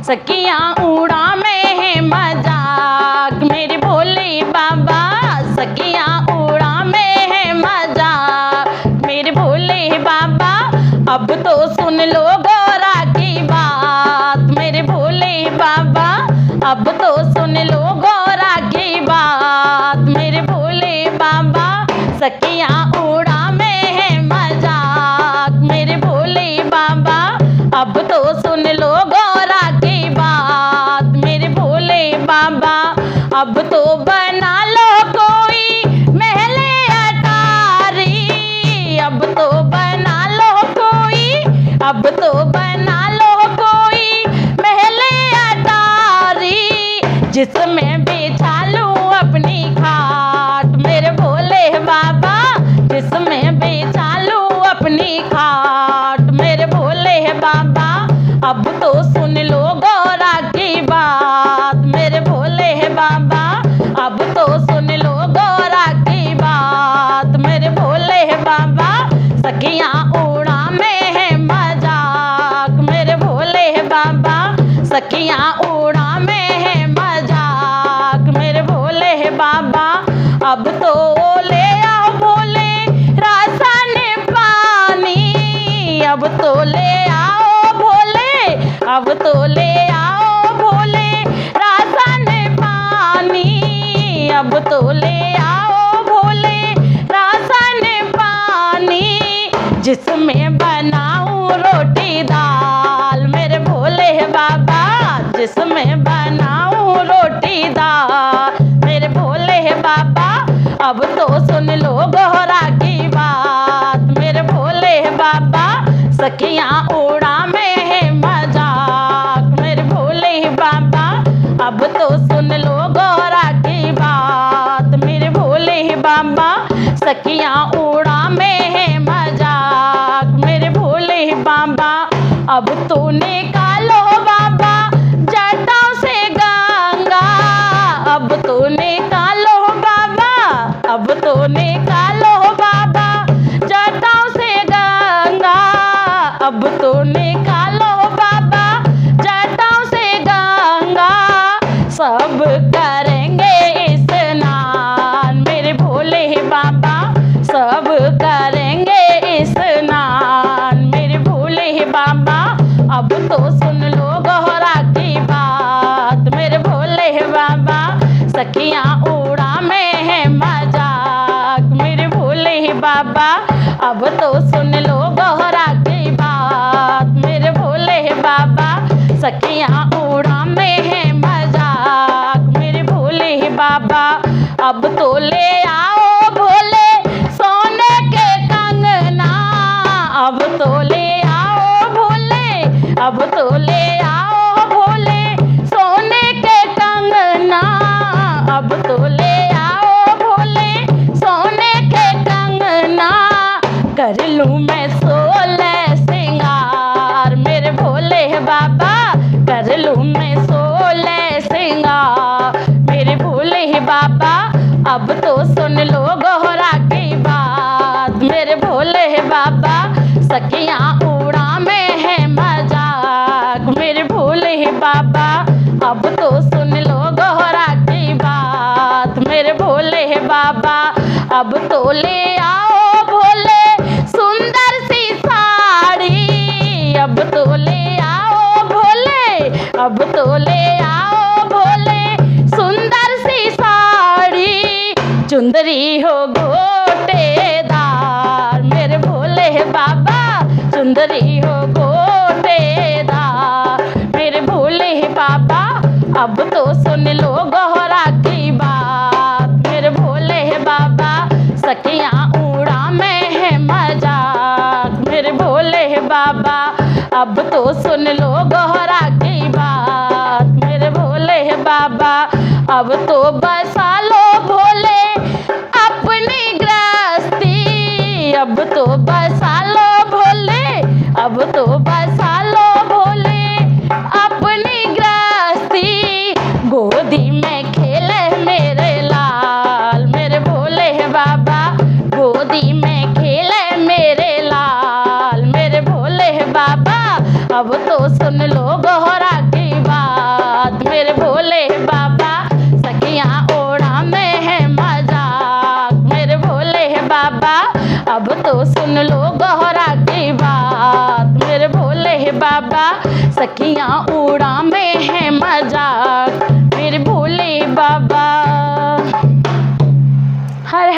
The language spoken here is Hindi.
सखियाँ उड़ा में है मजाक मेरे भोले बाबा। सखियाँ उड़ा में है मजाक मेरे भोले बाबा। अब तो सुन लो गौरा की बात मेरे भोले बाबा। अब तो सुन लो गौरा की बात मेरे भोले बाबा। सखियाँ उड़ा में है मजाक मेरे भोले बाबा। अब तो सुन लो गौरा की बात मेरे भोले बाबा। अब तो बना लो कोई महले अटारी। अब तो बना लो कोई, अब तो बना लो कोई महले अटारी। जिसमें बिछा लूं अपनी खाट मेरे भोले बाबा। जिसमें बिछा लूं अपनी खाट मेरे भोले बाबा। अब तो सुन लो गौरा की बात मेरे भोले बाबा। अब तो सुन लो गौरा की बात मेरे भोले बाबा। सखियाँ उड़ा में है मजाक मेरे भोले बाबा। सखियाँ उड़ा में है मजाक मेरे भोले बाबा। अब तो ले आओ भोले रासन पानी। अब तो ले आओ भोले, अब तो ले आओ भोले रासन पानी। अब तो ले आओ भोले रासन पानी। जिसमें बनाऊं रोटी दाल मेरे भोले बाबा। जिसमें बनाऊं रोटी दाल मेरे भोले बाबा। अब तो सुन लो गौरा की बात मेरे भोले बाबा। सखियाँ उड़ा में है मजाक मेरे भोले बाबा। अब तो सुन लो गौरा की बात मेरे भोले बाबा। सखियाँ उड़ा में है मजाक मेरे भोले बाबा। अब तो निकालो बाबा जटाओं से गंगा। अब तो निकालो बाबा, अब तो निकालो बाबा जटाओं से गंगा। अब तो निकालो बाबा जटाओं से गंगा। सब करेंगे स्नान मेरे भोले बाबा। सब करेंगे स्नान मेरे भोले बाबा। अब तो सुन लो गौरा की बात मेरे भोले बाबा। सखियाँ उड़ा में है मजाक मेरे भोले बाबा। अब तो सुन लो गौरा की बात मेरे भोले बाबा। सखियाँ उड़ा में है मजाक मेरे भोले बाबा। अब तो ले आओ भोले सोने के कंगना। अब तो ले आओ भोले, अब तो ले आओ भोले सोने के कंगना। अब तो ले आओ भोले सोने के कंगना। कर लूं मैं 16 सिंगार मेरे भोले बाबा। कर लूं मैं 16 सिंगार मेरे भोले बाबा। अब तो सुन लो गौरा की बात मेरे भोले बाबा। सखियाँ उड़ा में है मजाक मेरे भोले बाबा। अब तो सुन लो गौरा की बात मेरे भोले बाबा। अब तो ले आओ भोले सुंदर सी साड़ी। अब तो ले आओ भोले, अब तो ले आओ भोले सुंदर सी साड़ी। चुंदरी हो गोटेदार मेरे भोले बाबा। चुंदरी हो गोटेदार मेरे भोले बाबा। अब तो सुन लो गौरा की बात मेरे भोले बाबा। सखियाँ उड़ा में है मजाक मेरे भोले बाबा। अब तो सुन लो गौरा की बात मेरे भोले बाबा। अब तो बसा लो भोले अपनी गृहस्थी। अब तो बसा लो भोले, अब तो बसा लो भोले अपनी गृहस्थी। गोदी में खेले मेरे लाल मेरे भोले बाबा। गोदी में खेले मेरे लाल मेरे भोले बाबा। अब तो सुन लो गौरा